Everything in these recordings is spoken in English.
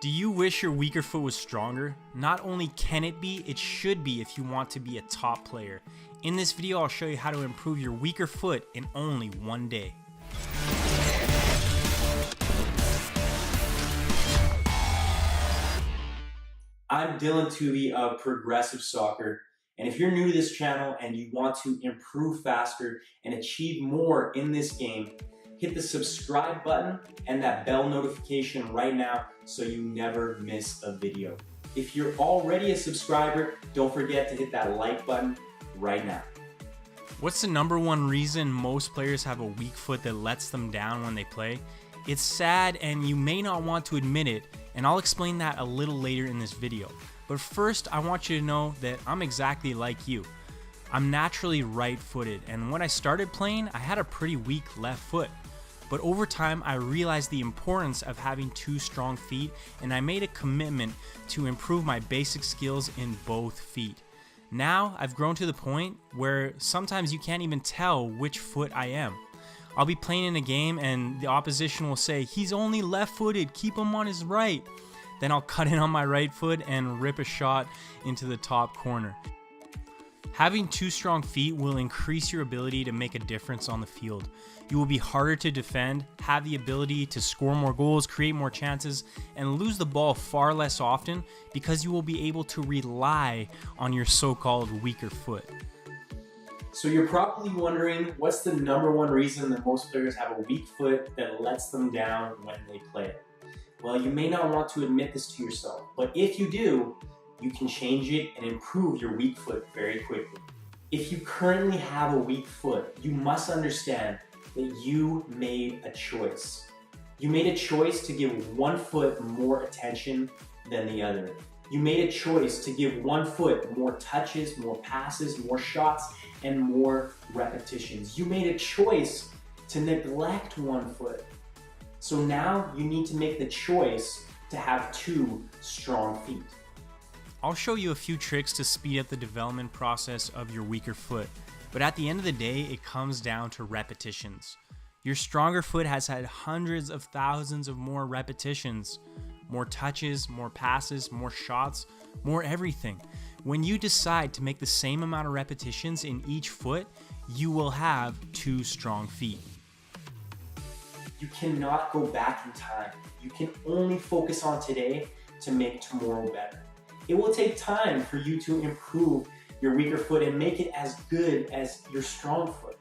Do you wish your weaker foot was stronger? Not only can it be, it should be if you want to be a top player. In this video, I'll show you how to improve your weaker foot in only one day. I'm Dylan Tooby of Progressive Soccer, and if you're new to this channel and you want to improve faster and achieve more in this game, hit the subscribe button and that bell notification right now so you never miss a video. If you're already a subscriber, don't forget to hit that like button right now. What's the number one reason most players have a weak foot that lets them down when they play? It's sad and you may not want to admit it, and I'll explain that a little later in this video. But first, I want you to know that I'm exactly like you. I'm naturally right-footed, and when I started playing, I had a pretty weak left foot. But over time, I realized the importance of having two strong feet, and I made a commitment to improve my basic skills in both feet. Now, I've grown to the point where sometimes you can't even tell which foot I am. I'll be playing in a game and the opposition will say, "He's only left-footed, keep him on his right." Then I'll cut in on my right foot and rip a shot into the top corner. Having two strong feet will increase your ability to make a difference on the field. You will be harder to defend, have the ability to score more goals, create more chances, and lose the ball far less often because you will be able to rely on your so-called weaker foot. So you're probably wondering, what's the number one reason that most players have a weak foot that lets them down when they play? Well, you may not want to admit this to yourself, but if you do, you can change it and improve your weak foot very quickly. If you currently have a weak foot, you must understand that you made a choice. You made a choice to give one foot more attention than the other. You made a choice to give one foot more touches, more passes, more shots, and more repetitions. You made a choice to neglect one foot. So now you need to make the choice to have two strong feet. I'll show you a few tricks to speed up the development process of your weaker foot, but at the end of the day, it comes down to repetitions. Your stronger foot has had hundreds of thousands of more repetitions, more touches, more passes, more shots, more everything. When you decide to make the same amount of repetitions in each foot, you will have two strong feet. You cannot go back in time. You can only focus on today to make tomorrow better. It will take time for you to improve your weaker foot and make it as good as your strong foot.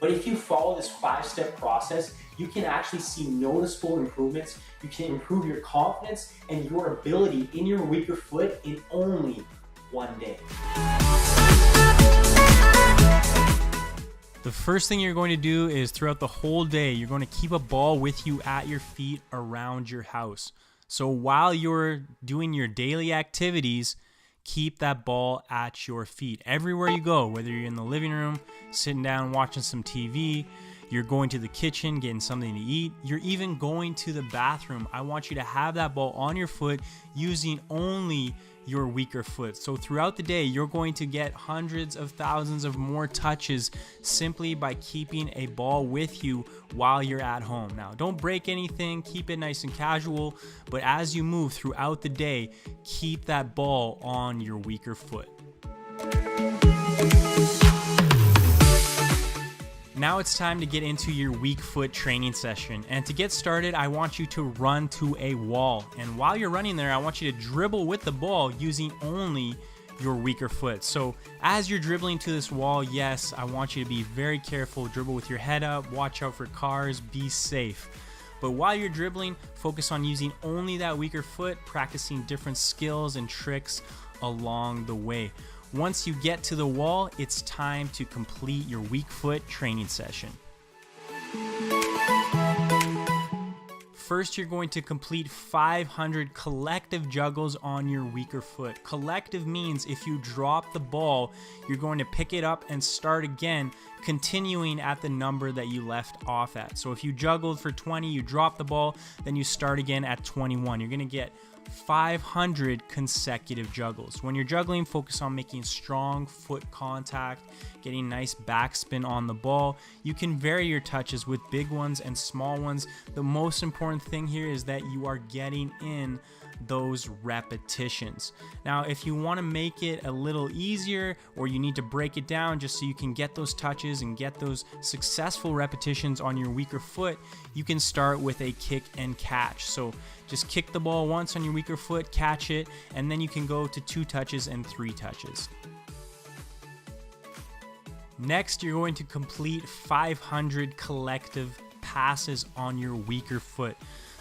But if you follow this 5-step process, you can actually see noticeable improvements. You can improve your confidence and your ability in your weaker foot in only one day. The first thing you're going to do is throughout the whole day, you're going to keep a ball with you at your feet around your house. So while you're doing your daily activities, keep that ball at your feet. Everywhere you go, whether you're in the living room, sitting down, watching some TV, you're going to the kitchen, getting something to eat, you're even going to the bathroom, I want you to have that ball on your foot using only your weaker foot. So throughout the day, you're going to get hundreds of thousands of more touches simply by keeping a ball with you while you're at home. Now, don't break anything, keep it nice and casual, but as you move throughout the day, keep that ball on your weaker foot. Now it's time to get into your weak foot training session. And to get started, I want you to run to a wall. And while you're running there, I want you to dribble with the ball using only your weaker foot. So as you're dribbling to this wall, yes, I want you to be very careful. Dribble with your head up, watch out for cars, be safe. But while you're dribbling, focus on using only that weaker foot, practicing different skills and tricks along the way. Once you get to the wall, it's time to complete your weak foot training session. First, you're going to complete 500 collective juggles on your weaker foot. Collective means if you drop the ball, you're going to pick it up and start again, continuing at the number that you left off at. So if you juggled for 20, you drop the ball, then you start again at 21. You're going to get 500 consecutive juggles. When you're juggling, focus on making strong foot contact, getting nice backspin on the ball. You can vary your touches with big ones and small ones. The most important thing here is that you are getting in those repetitions. Now, if you want to make it a little easier, or you need to break it down just so you can get those touches and get those successful repetitions on your weaker foot, you can start with a kick and catch. So just kick the ball once on your weaker foot, catch it, and then you can go to 2 touches and 3 touches. Next, you're going to complete 500 collective passes on your weaker foot.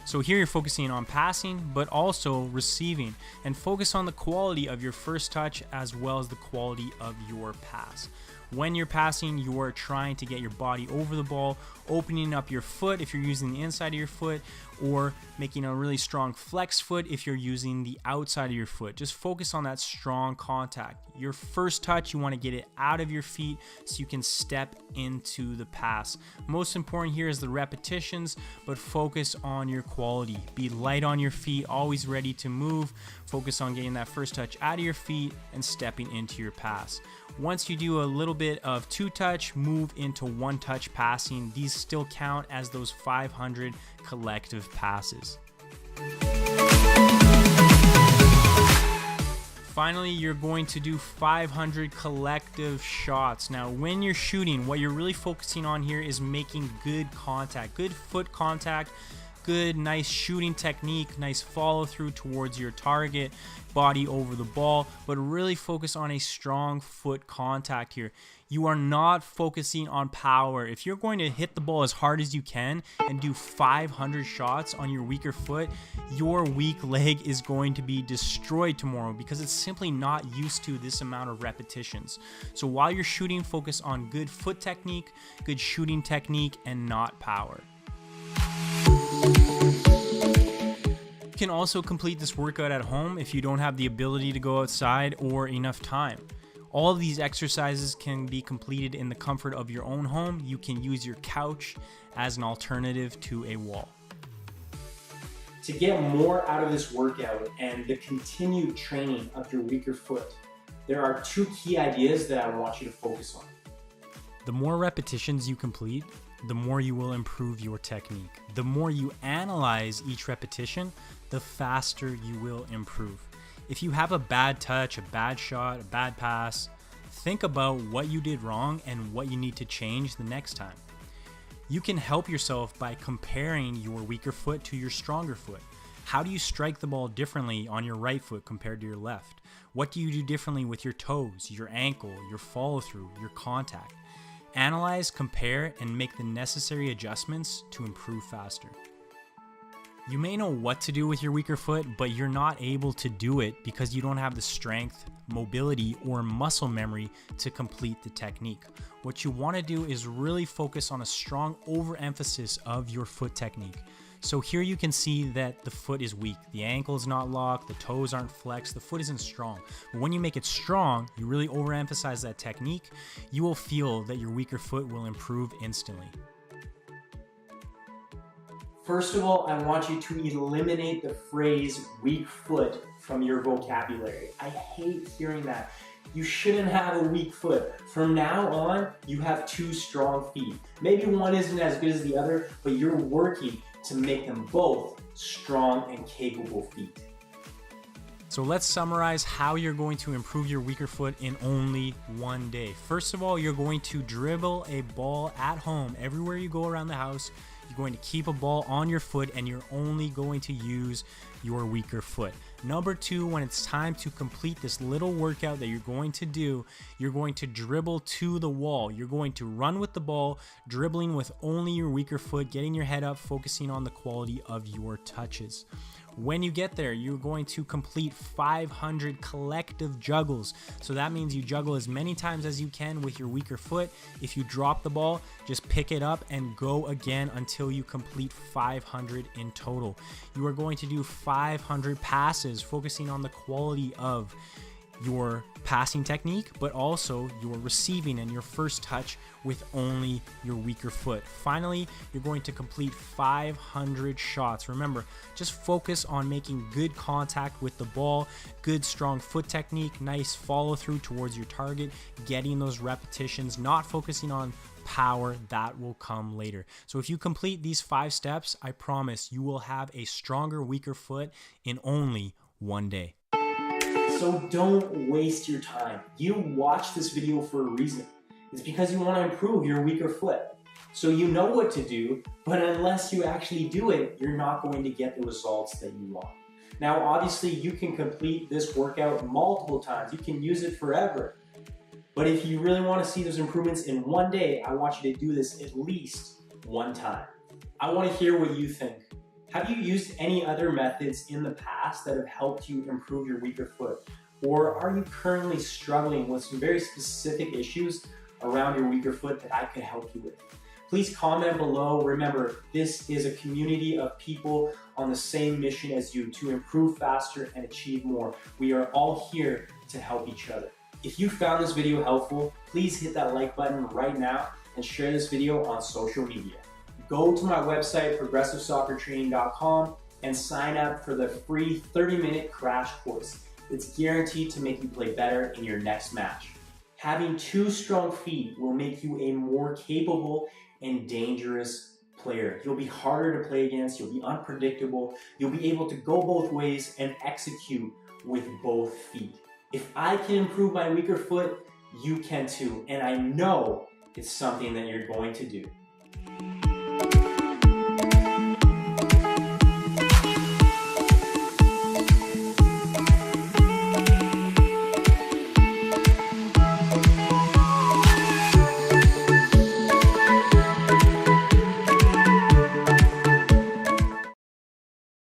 So here you're focusing on passing, but also receiving, and focus on the quality of your first touch as well as the quality of your pass. When you're passing, you are trying to get your body over the ball, opening up your foot if you're using the inside of your foot, or making a really strong flex foot if you're using the outside of your foot. Just focus on that strong contact. Your first touch, you want to get it out of your feet so you can step into the pass. Most important here is the repetitions, but focus on your quality. Be light on your feet, always ready to move. Focus on getting that first touch out of your feet and stepping into your pass. Once you do a little bit of 2-touch, move into 1-touch passing. These still count as those 500 collective passes. Finally, you're going to do 500 collective shots. Now, when you're shooting, what you're really focusing on here is making good contact, good foot contact, good, nice shooting technique, nice follow through towards your target, body over the ball, but really focus on a strong foot contact here. You are not focusing on power. If you're going to hit the ball as hard as you can and do 500 shots on your weaker foot, your weak leg is going to be destroyed tomorrow because it's simply not used to this amount of repetitions. So while you're shooting, focus on good foot technique, good shooting technique, and not power. You can also complete this workout at home if you don't have the ability to go outside or enough time. All of these exercises can be completed in the comfort of your own home. You can use your couch as an alternative to a wall. To get more out of this workout and the continued training of your weaker foot, there are 2 key ideas that I want you to focus on. The more repetitions you complete, the more you will improve your technique. The more you analyze each repetition, the faster you will improve. If you have a bad touch, a bad shot, a bad pass, think about what you did wrong and what you need to change the next time. You can help yourself by comparing your weaker foot to your stronger foot. How do you strike the ball differently on your right foot compared to your left? What do you do differently with your toes, your ankle, your follow through, your contact? Analyze, compare, and make the necessary adjustments to improve faster. You may know what to do with your weaker foot, but you're not able to do it because you don't have the strength, mobility, or muscle memory to complete the technique. What you want to do is really focus on a strong overemphasis of your foot technique. So here you can see that the foot is weak. The ankle is not locked, the toes aren't flexed, the foot isn't strong. But when you make it strong, you really overemphasize that technique, you will feel that your weaker foot will improve instantly. First of all, I want you to eliminate the phrase weak foot from your vocabulary. I hate hearing that. You shouldn't have a weak foot. From now on, you have 2 strong feet. Maybe one isn't as good as the other, but you're working to make them both strong and capable feet. So let's summarize how you're going to improve your weaker foot in only one day. First of all, you're going to dribble a ball at home. Everywhere you go around the house, you're going to keep a ball on your foot and you're only going to use your weaker foot. Number 2, when it's time to complete this little workout that you're going to do, you're going to dribble to the wall. You're going to run with the ball, dribbling with only your weaker foot, getting your head up, focusing on the quality of your touches. When you get there, you're going to complete 500 collective juggles. So that means you juggle as many times as you can with your weaker foot. If you drop the ball, just pick it up and go again until you complete 500 in total. You are going to do 500 passes, focusing on the quality of your passing technique, but also your receiving and your first touch with only your weaker foot. Finally, you're going to complete 500 shots. Remember, just focus on making good contact with the ball, good strong foot technique, nice follow through towards your target, getting those repetitions, not focusing on power. That will come later. So if you complete these 5 steps, I promise you will have a stronger, weaker foot in only one day. So don't waste your time. You watch this video for a reason. It's because you want to improve your weaker foot. So you know what to do, but unless you actually do it, you're not going to get the results that you want. Now, obviously, you can complete this workout multiple times. You can use it forever. But if you really want to see those improvements in one day, I want you to do this at least one time. I want to hear what you think. Have you used any other methods in the past that have helped you improve your weaker foot? Or are you currently struggling with some very specific issues around your weaker foot that I could help you with? Please comment below. Remember, this is a community of people on the same mission as you to improve faster and achieve more. We are all here to help each other. If you found this video helpful, please hit that like button right now and share this video on social media. Go to my website, progressivesoccertraining.com, and sign up for the free 30-minute crash course. It's guaranteed to make you play better in your next match. Having 2 strong feet will make you a more capable and dangerous player. You'll be harder to play against, you'll be unpredictable, you'll be able to go both ways and execute with both feet. If I can improve my weaker foot, you can too, and I know it's something that you're going to do.